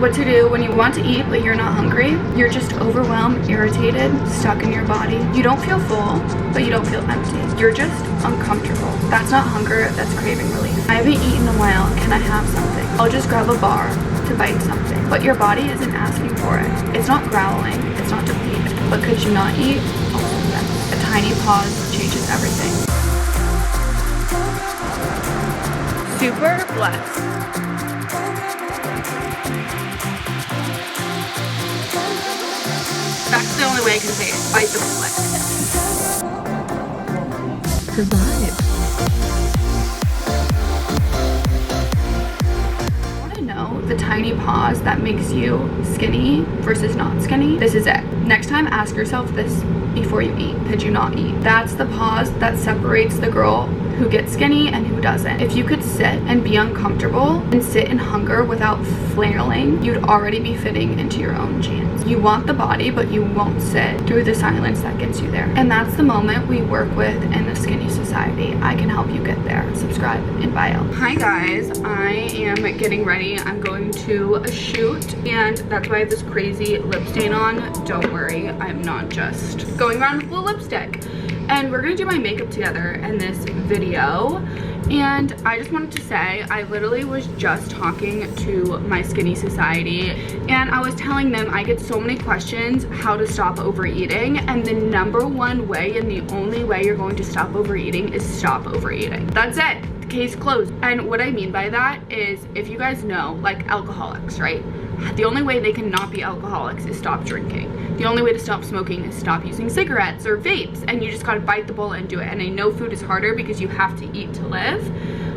What to do when you want to eat but you're not hungry. You're just overwhelmed, irritated, stuck in your body. You don't feel full, but you don't feel empty. You're just uncomfortable. That's not hunger, that's craving relief. I haven't eaten in a while, can I have something? I'll just grab a bar to bite something. But your body isn't asking for it. It's not growling, it's not depleted. But could you not eat? Also yes. A tiny pause changes everything. Super blessed. That's the only way I can say it. Bite the bullet. Survive. Want to know the tiny pause that makes you skinny versus not skinny? This is it. Next time, ask yourself this before you eat. Could you not eat? That's the pause that separates the girl who gets skinny and who doesn't. If you could sit and be uncomfortable and sit in hunger without flailing, you'd already be fitting into your own jeans. You want the body, but you won't sit through the silence that gets you there. And that's the moment we work with in the Skinny Society. I can help you get there. Subscribe in bio. Hi guys, I am getting ready. I'm going to a shoot, and that's why I have this crazy lip stain on. Don't worry, I'm not just going around with blue lipstick. And we're gonna do my makeup together in this video. And I just wanted to say, I literally was just talking to my Skinny Society, and I was telling them I get so many questions how to stop overeating, and the #1 way and the only way you're going to stop overeating is stop overeating. That's it. The case closed. And what I mean by that is, if you guys know, like alcoholics, right? The only way they can not be alcoholics is stop drinking. The only way to stop smoking is stop using cigarettes or vapes, and you just gotta bite the bullet and do it. And I know food is harder because you have to eat to live.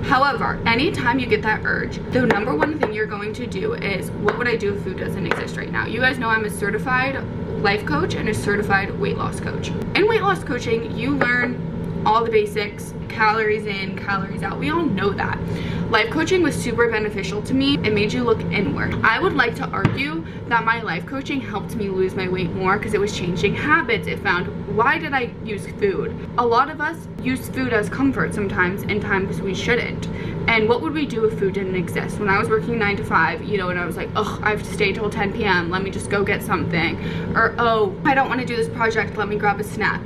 However, anytime you get that urge, the #1 thing you're going to do is, what would I do if food doesn't exist right now? You guys know I'm a certified life coach and a certified weight loss coach. In weight loss coaching, you learn all the basics, calories in, calories out. We all know that. Life coaching was super beneficial to me. It made you look inward. I would like to argue that my life coaching helped me lose my weight more because it was changing habits. It found, why did I use food? A lot of us use food as comfort sometimes, in times we shouldn't. And what would we do if food didn't exist? When I was working 9 to 5, you know, and I was like, oh, I have to stay till 10 p.m. Let me just go get something. Or, oh, I don't want to do this project. Let me grab a snack.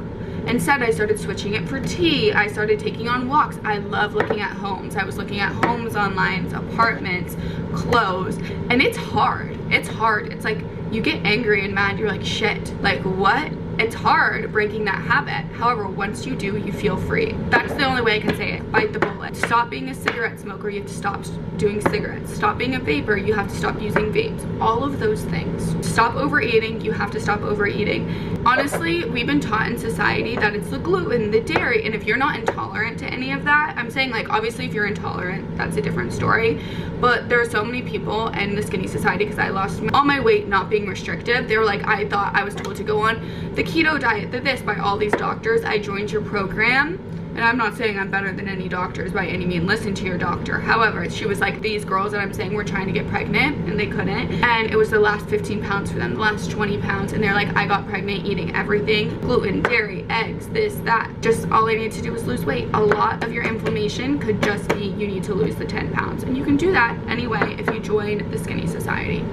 Instead, I started switching it for tea. I started taking on walks. I love looking at homes. I was looking at homes online, apartments, clothes, and it's hard. It's hard. It's like you get angry and mad. You're like, shit, like what? It's hard breaking that habit. However, once you do, you feel free. That's the only way I can say it. Bite the bullet. Stop being a cigarette smoker, you have to stop doing cigarettes. Stop being a vapor, you have to stop using vapes. All of those things. Stop overeating, you have to stop overeating. Honestly, we've been taught in society that it's the gluten, the dairy, and if you're not intolerant to any of that, I'm saying, like, obviously if you're intolerant, that's a different story. But there are so many people in the Skinny Society, because I lost all my weight not being restrictive. They were like, I thought I was told to go on the keto diet, this by all these doctors. I joined your program, and I'm not saying I'm better than any doctors by any means. Listen to your doctor. However, she was like, these girls that I'm saying were trying to get pregnant and they couldn't, and it was the last 15 pounds for them, the last 20 pounds, and they're like, I got pregnant eating everything, gluten, dairy, eggs, this, that. Just all I need to do is lose weight. A lot of your inflammation could just be you need to lose the 10 pounds, and you can do that anyway if you join the Skinny Society.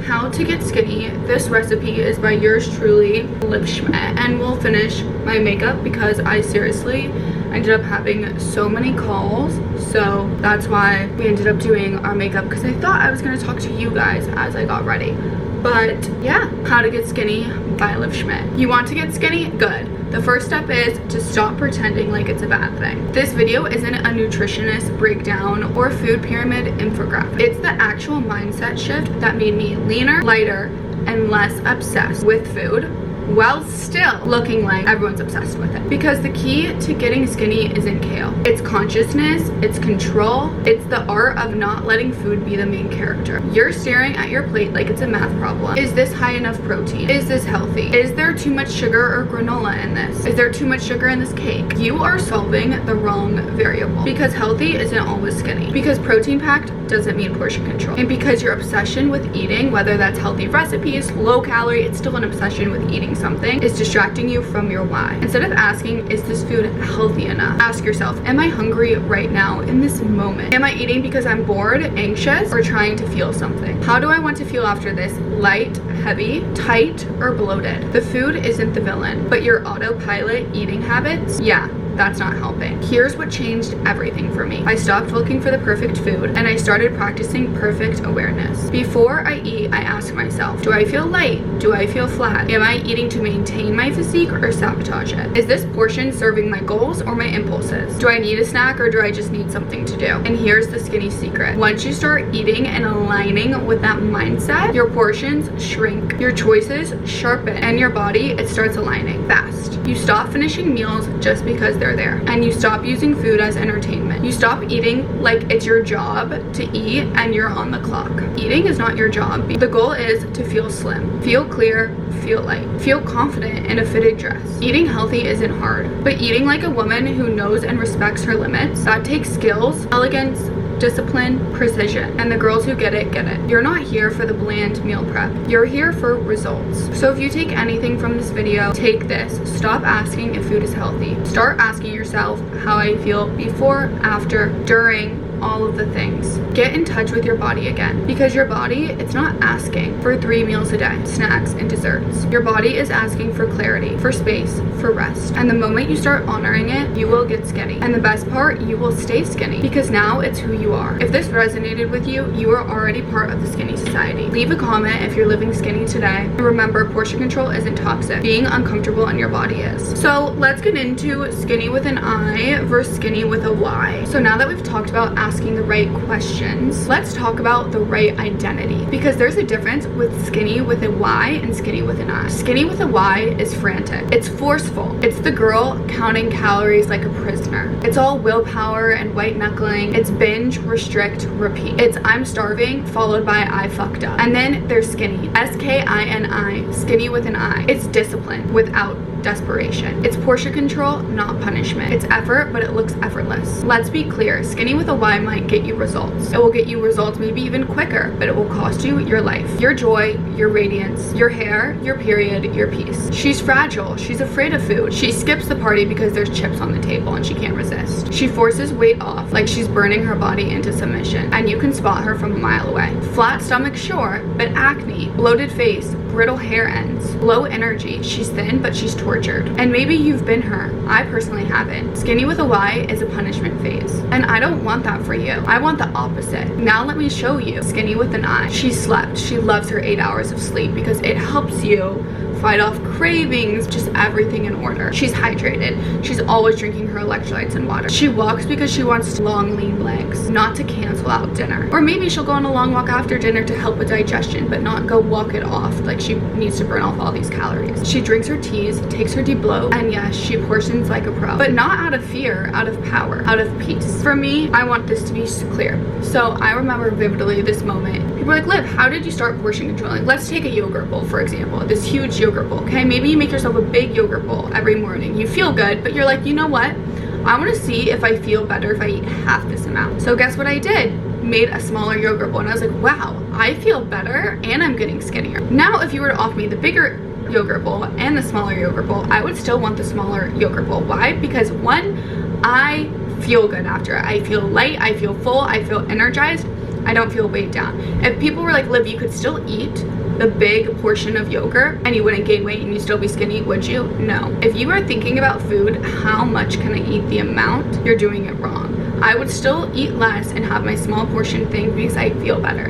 How to get skinny. This recipe is by yours truly, Liv Schmidt, and we'll finish my makeup because I seriously ended up having so many calls, so that's why we ended up doing our makeup, because I thought I was going to talk to you guys as I got ready. But yeah, how to get skinny by Liv Schmidt. You want to get skinny? Good. The first step is to stop pretending like it's a bad thing. This video isn't a nutritionist breakdown or food pyramid infographic. It's the actual mindset shift that made me leaner, lighter, and less obsessed with food, while still looking like everyone's obsessed with it. Because the key to getting skinny isn't kale. It's consciousness, it's control, it's the art of not letting food be the main character. You're staring at your plate like it's a math problem. Is this high enough protein? Is this healthy? Is there too much sugar or granola in this? Is there too much sugar in this cake? You are solving the wrong variable. Because healthy isn't always skinny. Because protein packed doesn't mean portion control. And because your obsession with eating, whether that's healthy recipes, low calorie, it's still an obsession with eating eating something is distracting you from your why. Instead of asking, is this food healthy enough? Ask yourself, am I hungry right now in this moment? Am I eating because I'm bored, anxious, or trying to feel something? How do I want to feel after this? Light, heavy, tight, or bloated? The food isn't the villain, but your autopilot eating habits, yeah, that's not helping. Here's what changed everything for me. I stopped looking for the perfect food and I started practicing perfect awareness. Before I eat, I ask myself, do I feel light? Do I feel flat? Am I eating to maintain my physique or sabotage it? Is this portion serving my goals or my impulses? Do I need a snack or do I just need something to do? And here's the skinny secret. Once you start eating and aligning with that mindset, your portions shrink, your choices sharpen, and your body, it starts aligning fast. You stop finishing meals just because they're there, and you stop using food as entertainment. You stop eating like it's your job to eat and you're on the clock. Eating is not your job. The goal is to feel slim, feel clear, feel light, feel confident in a fitted dress. Eating healthy isn't hard, but eating like a woman who knows and respects her limits, that takes skills, elegance, discipline, precision, and the girls who get it, get it. You're not here for the bland meal prep. You're here for results. So if you take anything from this video, take this. Stop asking if food is healthy. Start asking yourself how I feel before, after, during, all of the things. Get in touch with your body again, because your body, it's not asking for 3 meals a day, snacks and desserts. Your body is asking for clarity, for space, for rest. And the moment you start honoring it, you will get skinny. And the best part, you will stay skinny, because now it's who you are. If this resonated with you, you are already part of the skinny society. Leave a comment if you're living skinny today. And remember, portion control isn't toxic. Being uncomfortable in your body is. So let's get into skinny with an I versus skinny with a Y. So now that we've talked about asking the right questions, let's talk about the right identity, because there's a difference with skinny with a Y and skinny with an I. Skinny with a Y is frantic. It's forceful. It's the girl counting calories like a prisoner. It's all willpower and white knuckling. It's binge, restrict, repeat. It's I'm starving followed by I fucked up. And then there's skinny, S-K-I-N-I, skinny with an I. It's discipline without desperation. It's portion control, not punishment. It's effort, but it looks effortless. Let's be clear, skinny with a Y might get you results. It will get you results maybe even quicker, but it will cost you your life, your joy, your radiance, your hair, your period, your peace. She's fragile. She's afraid of food. She skips the party because there's chips on the table and she can't resist. She forces weight off like she's burning her body into submission, and you can spot her from a mile away. Flat stomach, sure, but acne, bloated face, brittle hair ends, low energy. She's thin, but she's tortured. And maybe you've been her. I personally haven't. Skinny with a Y is a punishment phase, and I don't want that for you. I want the opposite. Now let me show you skinny with an I. She slept. She loves her 8 hours of sleep because it helps you fight off cravings, just everything in order. She's hydrated. She's always drinking her electrolytes and water. She walks because she wants long, lean legs, not to cancel out dinner. Or maybe she'll go on a long walk after dinner to help with digestion, but not go walk it off like she needs to burn off all these calories. She drinks her teas, takes her debloat, and yes, she portions like a pro, but not out of fear, out of power, out of peace. For me, I want this to be clear. So I remember vividly this moment. People are like, Liv, how did you start portion controlling? Let's take a yogurt bowl, for example, this huge yogurt bowl, okay? Maybe you make yourself a big yogurt bowl every morning. You feel good, but you're like, you know what? I want to see if I feel better if I eat half this amount. So guess what I did? Made a smaller yogurt bowl, and I was like, wow, I feel better and I'm getting skinnier. Now, if you were to offer me the bigger yogurt bowl and the smaller yogurt bowl, I would still want the smaller yogurt bowl. Why? Because one, I feel good after it. I feel light, I feel full, I feel energized. I don't feel weighed down. If people were like, Liv, you could still eat the big portion of yogurt and you wouldn't gain weight and you still be skinny, would you? No. If you are thinking about food, how much can I eat the amount, you're doing it wrong. I would still eat less and have my small portion thing because I feel better.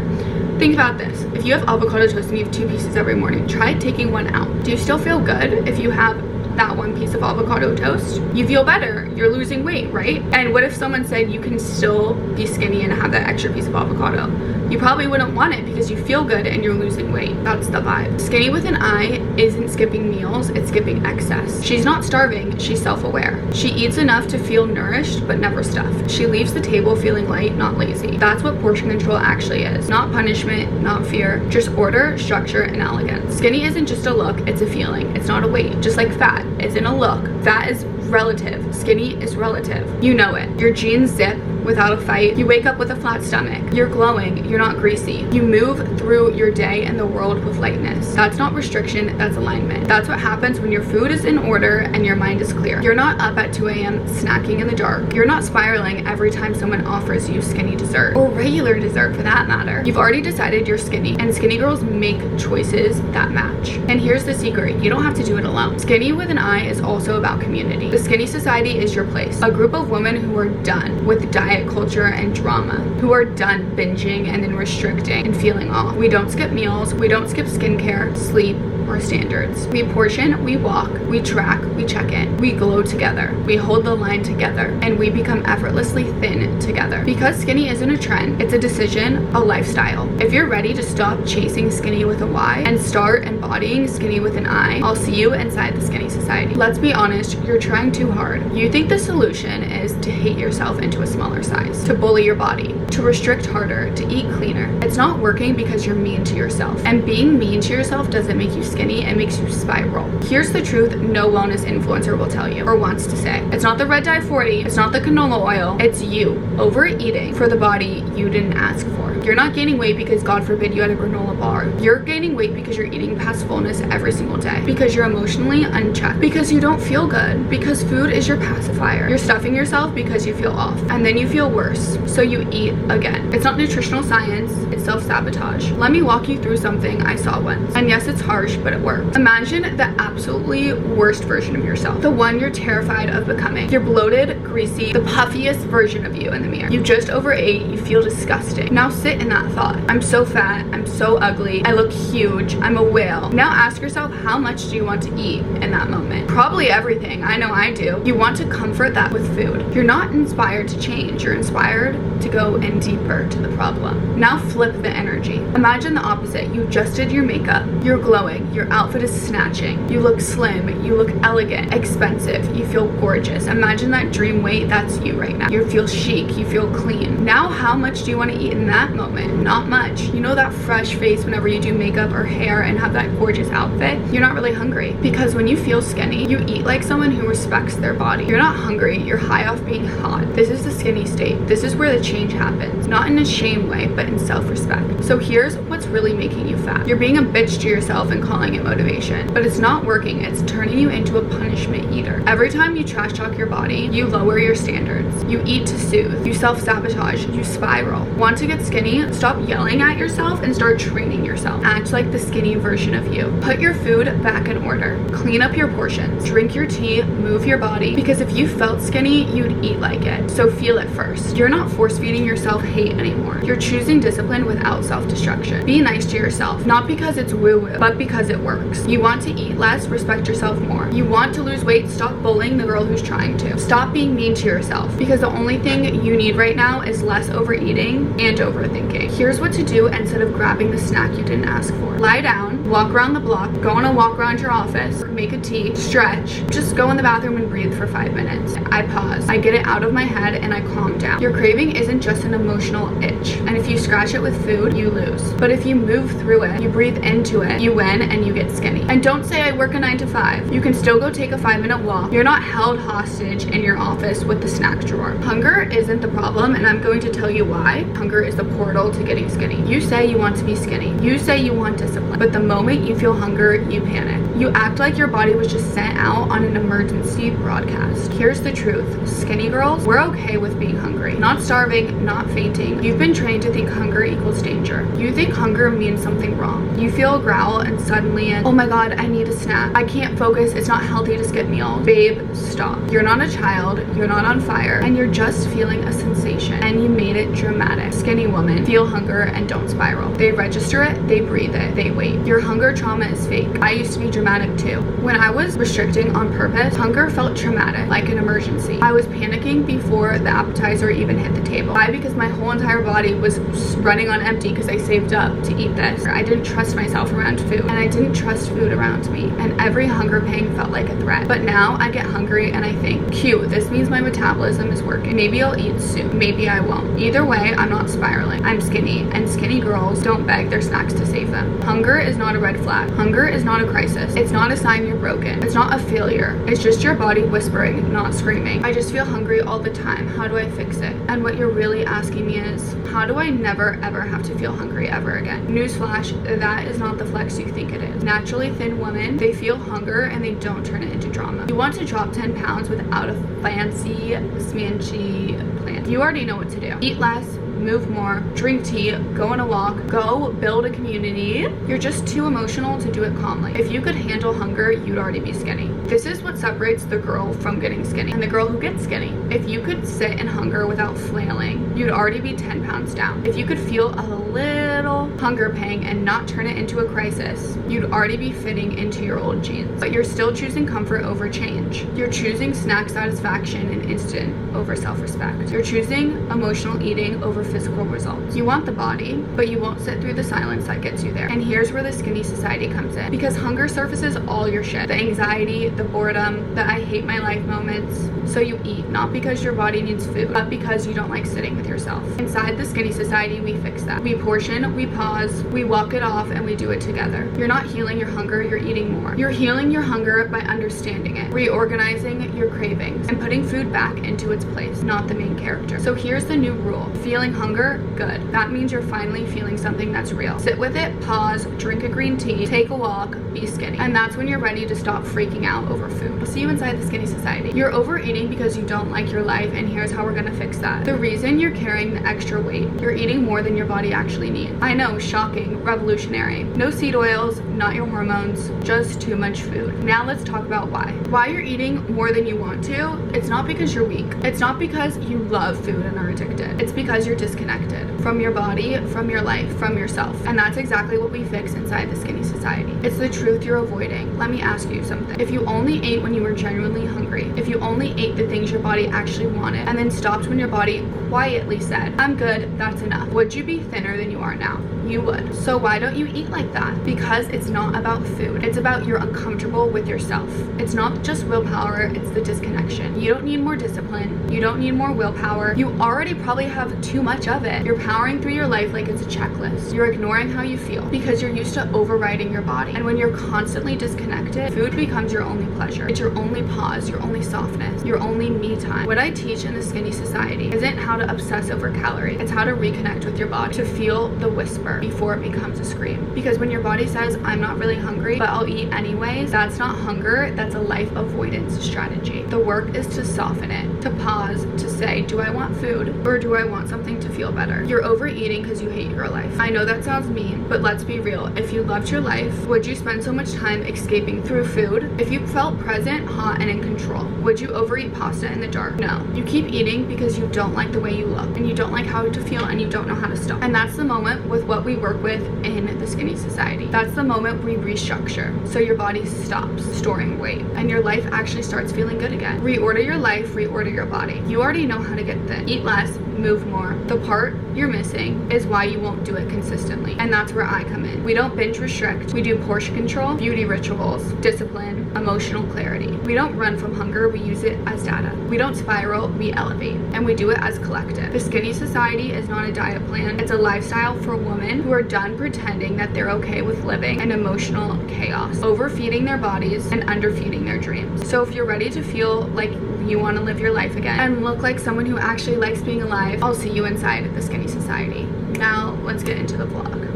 Think about this. If you have avocado toast and you have 2 pieces every morning, try taking 1 out. Do you still feel good if you have that 1 piece of avocado toast? You feel better. You're losing weight, right? And what if someone said you can still be skinny and have that extra piece of avocado? You probably wouldn't want it because you feel good and you're losing weight. That's the vibe. Skinny with an I isn't skipping meals, it's skipping excess. She's not starving, she's self-aware. She eats enough to feel nourished, but never stuffed. She leaves the table feeling light, not lazy. That's what portion control actually is. Not punishment, not fear, just order, structure, and elegance. Skinny isn't just a look, it's a feeling. It's not a weight. Just like fat isn't a look. Fat is relative. Skinny is relative. You know it. Your jeans zip, without a fight. You wake up with a flat stomach. You're glowing. You're not greasy. You move through your day and the world with lightness. That's not restriction, that's alignment. That's what happens when your food is in order and your mind is clear. You're not up at 2 a.m. snacking in the dark. You're not spiraling every time someone offers you skinny dessert, or regular dessert for that matter. You've already decided you're skinny, and skinny girls make choices that match. And here's the secret, you don't have to do it alone. Skinny with an I is also about community. The Skinny Society is your place. A group of women who are done with diet culture and drama, who are done binging and then restricting and feeling off. We don't skip meals, we don't skip skincare, sleep, or standards. We portion, we walk, we track, we check in. We glow together, we hold the line together, and we become effortlessly thin together. Because skinny isn't a trend, it's a decision, a lifestyle. If you're ready to stop chasing skinny with a Y and start embodying skinny with an I, I'll see you inside the Skinny Society. Let's be honest, you're trying too hard. You think the solution is to hate yourself into a smaller size, to bully your body, to restrict harder, to eat cleaner. It's not working because you're mean to yourself. And being mean to yourself doesn't make you skinny, it makes you spiral. Here's the truth no wellness influencer will tell you or wants to say. It's not the red dye 40, it's not the canola oil, it's you overeating for the body you didn't ask for. You're not gaining weight because God forbid you had a granola bar. You're gaining weight because you're eating past fullness every single day, because you're emotionally unchecked, because you don't feel good, because food is your pacifier. You're stuffing yourself because you feel off, and then you feel worse, so you eat again. It's not nutritional science, it's self-sabotage. Let me walk you through something I saw once, and yes, it's harsh, but it worked. Imagine the absolutely worst version of yourself, the one you're terrified of becoming. You're bloated, greasy, the puffiest version of you in the mirror. You just overate, you feel disgusting. Now sit in that thought. I'm so fat, I'm so ugly, I look huge, I'm a whale. Now ask yourself, how much do you want to eat in that moment? Probably everything, I know I do. You want to comfort that with food. You're not inspired to change, you're inspired to go in deeper to the problem. Now flip the energy. Imagine the opposite. You just did your makeup, you're glowing, your outfit is snatching, you look slim, you look elegant, expensive, you feel gorgeous. Imagine that dream weight, that's you right now. You feel chic, you feel clean. Now how much do you want to eat in that moment? Not much. You know that fresh face whenever you do makeup or hair and have that gorgeous outfit? You're not really hungry, because when you feel skinny, you eat like someone who respects their body. You're not hungry, you're high off being hot. This is the skinny state. This is where the change happens. Not in a shame way, but in self-respect. So here's what's really making you fat. You're being a bitch to yourself and calling it motivation, but it's not working. It's turning you into a punishment eater. Every time you trash talk your body, you lower your standards. You eat to soothe. You self-sabotage. You spiral. Want to get skinny? Stop yelling at yourself and start training yourself. Act like the skinny version of you. Put your food back in order. Clean up your portions. Drink your tea. Move your body. Because if you felt skinny, you'd eat like it. So feel it first. You're not force-feeding yourself hate anymore. You're choosing discipline without self-destruction. Be nice to yourself. Not because it's woo-woo, but because it works. You want to eat less, respect yourself more. You want to lose weight, stop bullying the girl who's trying to. Stop being mean to yourself, because the only thing you need right now is less overeating and overthinking. Here's what to do instead of grabbing the snack you didn't ask for. Lie down, walk around the block, go on a walk around your office, make a tea, stretch, just go in the bathroom and breathe for 5 minutes. I pause, I get it out of my head, and I calm down. Your craving isn't just an emotional itch, and if you scratch it with food, you lose. But if you move through it, you breathe into it, you win, and you get skinny. And don't say I work a 9 to 5. You can still go take a 5-minute walk. You're not held hostage in your office with the snack drawer. Hunger isn't the problem, and I'm going to tell you why. Hunger is the portal to getting skinny. You say you want to be skinny. You say you want discipline. But the moment you feel hunger, you panic. You act like your body was just sent out on an emergency broadcast. Here's the truth. Skinny girls, we're okay with being hungry. Not starving, not fainting. You've been trained to think hunger equals danger. You think hunger means something wrong. You feel a growl and suddenly oh my god, I need a snack. I can't focus. It's not healthy to skip meals. Babe, stop. You're not a child. You're not on fire. And you're just feeling a sensation. And you made it dramatic. Skinny women feel hunger and don't spiral. They register it, they breathe it, they wait. Your hunger trauma is fake. I used to be dramatic too. When I was restricting on purpose, hunger felt traumatic, like an emergency. I was panicking before the appetizer even hit the table. Why? Because my whole entire body was running on empty because I saved up to eat this. I didn't trust myself around food, and I didn't trust food around me, and every hunger pang felt like a threat. But now I get hungry and I think, cute, this means my metabolism is working. Maybe I'll eat soon. Maybe I won't. Either way, I'm not spiraling. I'm skinny, and skinny girls don't beg their snacks to save them. Hunger Hunger is not a red flag. Hunger is not a crisis. It's not a sign you're broken. It's not a failure. It's just your body whispering, not screaming. I just feel hungry all the time. How do I fix it? And what you're really asking me is, how do I never ever have to feel hungry ever again? Newsflash, that is not the flex you think it is. Naturally thin women, they feel hunger and they don't turn it into drama. You want to drop 10 pounds without a fancy, smanchy plan. You already know what to do. Eat less, move more, drink tea, go on a walk, go build a community. You're just too emotional to do it calmly. If you could handle hunger, you'd already be skinny. This is what separates the girl from getting skinny and the girl who gets skinny. If you could sit in hunger without flailing, you'd already be 10 pounds down. If you could feel a little hunger pang and not turn it into a crisis, you'd already be fitting into your old jeans. But you're still choosing comfort over change. You're choosing snack satisfaction and instant over self-respect. You're choosing emotional eating over physical results. You want the body, but you won't sit through the silence that gets you there. And here's where the skinny society comes in. Because hunger surfaces all your shit. The anxiety, the boredom, the I hate my life moments. So you eat, not because your body needs food, but because you don't like sitting with yourself. Inside the skinny society, we fix that. We portion, we pause, we walk it off, and we do it together. You're not healing your hunger, you're eating more. You're healing your hunger by understanding it, reorganizing your cravings, and putting food back into its place, not the main character. So here's the new rule. Feeling hunger, good. That means you're finally feeling something that's real. Sit with it, pause, drink a green tea, take a walk, be skinny. And that's when you're ready to stop freaking out over food. I'll see you inside the skinny society. You're overeating because you don't like your life, and here's how we're gonna fix that. The reason you're carrying the extra weight, you're eating more than your body actually needs. I know, shocking, revolutionary. No seed oils, not your hormones, just too much food. Now let's talk about why. Why you're eating more than you want to. It's not because you're weak. It's not because you love food and are addicted. It's because you're disconnected from your body, from your life, from yourself. And that's exactly what we fix inside the skinny society. It's the truth you're avoiding. Let me ask you something. If you only ate when you were genuinely hungry, if you only ate the things your body actually wanted, and then stopped when your body quietly said, I'm good, that's enough, would you be thinner than you are now? You would. So why don't you eat like that? Because it's not about food. It's about you're uncomfortable with yourself. It's not just willpower, it's the disconnection. You don't need more discipline. You don't need more willpower. You already probably have too much of it. You're powering through your life like it's a checklist. You're ignoring how you feel because you're used to overriding your body. And when you're constantly disconnected, food becomes your only pleasure. It's your only pause, your only softness, your only me time. What I teach in the skinny society isn't how to obsess over calories. It's how to reconnect with your body, to feel the whisper before it becomes a scream. Because when your body says, I'm not really hungry, but I'll eat anyways, that's not hunger, that's a life avoidance strategy. The work is to soften it, to pause, to say, do I want food or do I want something to feel better? You're overeating because you hate your life. I know that sounds mean, but let's be real. If you loved your life, would you spend so much time escaping through food? If you felt present, hot, and in control, would you overeat pasta in the dark? No. You keep eating because you don't like the way you look and you don't like how to feel and you don't know how to stop. And that's the moment with what we work with in the skinny society. That's the moment we restructure. So your body stops storing weight and your life actually starts feeling good again. Reorder your life, reorder your body. You already know how to get thin. Eat less, move more. The part you're missing is why you won't do it consistently. And that's where I come in. We don't binge restrict. We do portion control, beauty rituals, discipline, emotional clarity. We don't run from hunger, we use it as data. We don't spiral, we elevate. And we do it as collective. The skinny society is not a diet plan. It's a lifestyle for women who are done pretending that they're okay with living in emotional chaos, overfeeding their bodies and underfeeding their dreams. So if you're ready to feel like you want to live your life again and look like someone who actually likes being alive, I'll see you inside the skinny society. Now let's get into the vlog.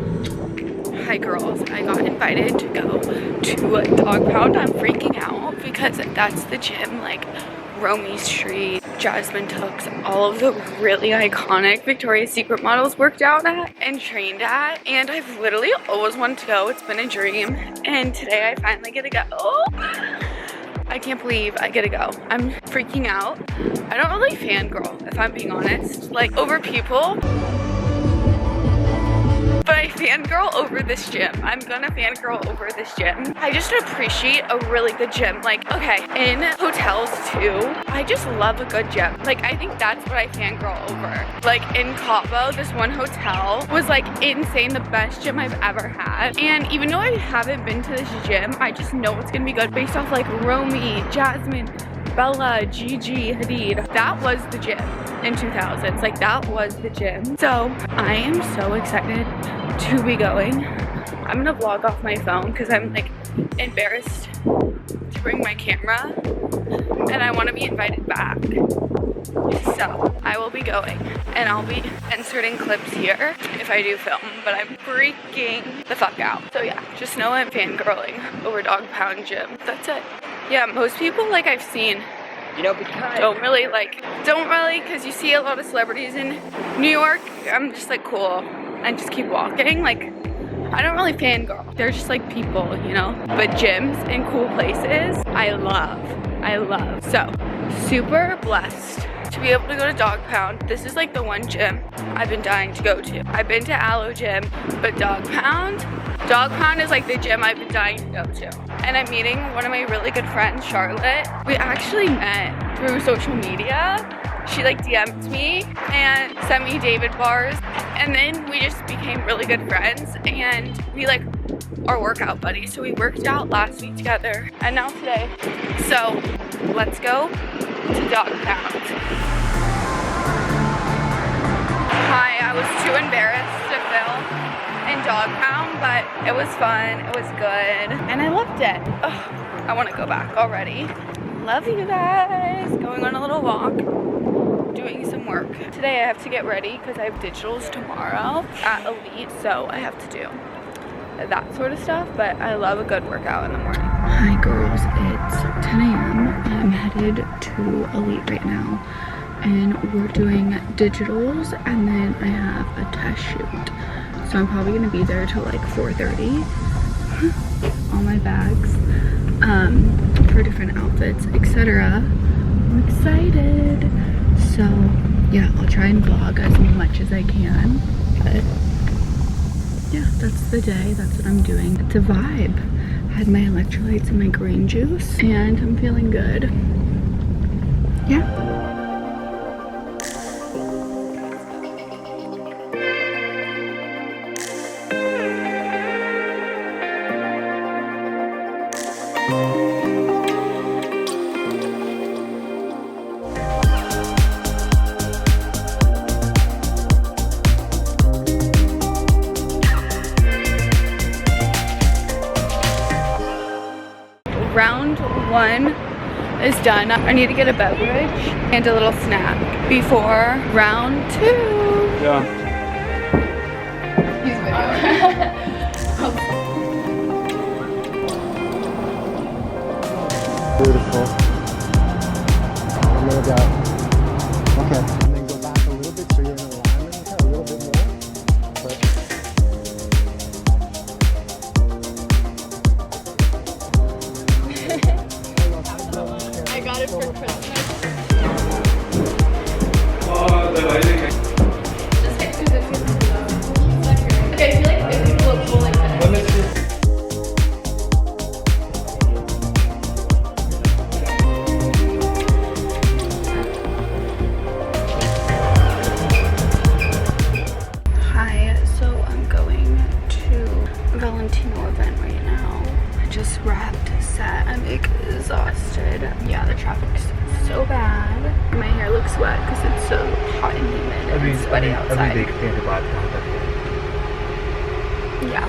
Hi girls, I got invited to go to Dog Pound. I'm freaking out because that's the gym, like Romy Street, Jasmine Tooks, all of the really iconic Victoria's Secret models worked out at and trained at, and I've literally always wanted to go. It's been a dream, and today I finally get to go. I can't believe I get to go. I'm freaking out. I don't really fangirl, if I'm being honest, like over people. But I fangirl over this gym. I'm gonna fangirl over this gym. I just appreciate a really good gym. Like, okay, in hotels too, I just love a good gym. Like, I think that's what I fangirl over. Like, in Cabo, this one hotel was like insane, the best gym I've ever had. And even though I haven't been to this gym, I just know it's gonna be good based off like Romy, Jasmine, Bella, Gigi, Hadid. That was the gym in 2000s. Like, that was the gym. So I am so excited to be going. I'm gonna vlog off my phone because I'm like embarrassed to bring my camera and I want to be invited back. So I will be going and I'll be inserting clips here if I do film, but I'm freaking the fuck out. So yeah, just know I'm fangirling over Dog Pound Gym. That's it. Yeah, most people like I've seen, You know, because don't really because you see a lot of celebrities in New York. I'm just like cool and just keep walking. Like I don't really fangirl. They're just like people, you know. But gyms in cool places, I love. So super blessed to be able to go to Dog Pound. This is like the one gym I've been dying to go to. I've been to Aloe Gym, but Dog Pound is like the gym I've been dying to go to. And I'm meeting one of my really good friends, Charlotte. We actually met through social media. She like DM'd me and sent me David bars. And then we just became really good friends and we like are workout buddies. So we worked out last week together and now today. So let's go to Dog Pound. Hi, I was too embarrassed to film in Dog Pound, but it was fun, it was good, and I loved it. Ugh, I want to go back already. Love you guys. Going on a little walk, doing some work. Today I have to get ready because I have digitals tomorrow at Elite, so I have to do that sort of stuff, but I love a good workout in the morning. Hi girls, it's 10 a.m. I'm headed to Elite right now and we're doing digitals and then I have a test shoot. So I'm probably gonna be there till like 4:30. All my bags for different outfits, etc. I'm excited. So yeah, I'll try and vlog as much as I can, but yeah, that's the day, that's what I'm doing. It's a vibe. I had my electrolytes and my green juice and I'm feeling good. Yeah. Round one is done. I need to get a beverage and a little snack before round two. Yeah. He's video. Beautiful. I'm gonna go. Okay. And then go back a little bit so you're in alignment with her a little bit more. Perfect. I got it for Christmas. Just hit through the okay, I feel like it would look cool like this. Hi, so I'm going to Valentino event right now. I just wrapped set. I'm exhausted. Yeah, the traffic's so bad. My hair looks wet because it's so hot and humid and sweaty outside. Yeah.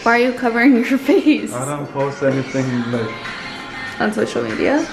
Why are you covering your face? I don't post anything like On social media?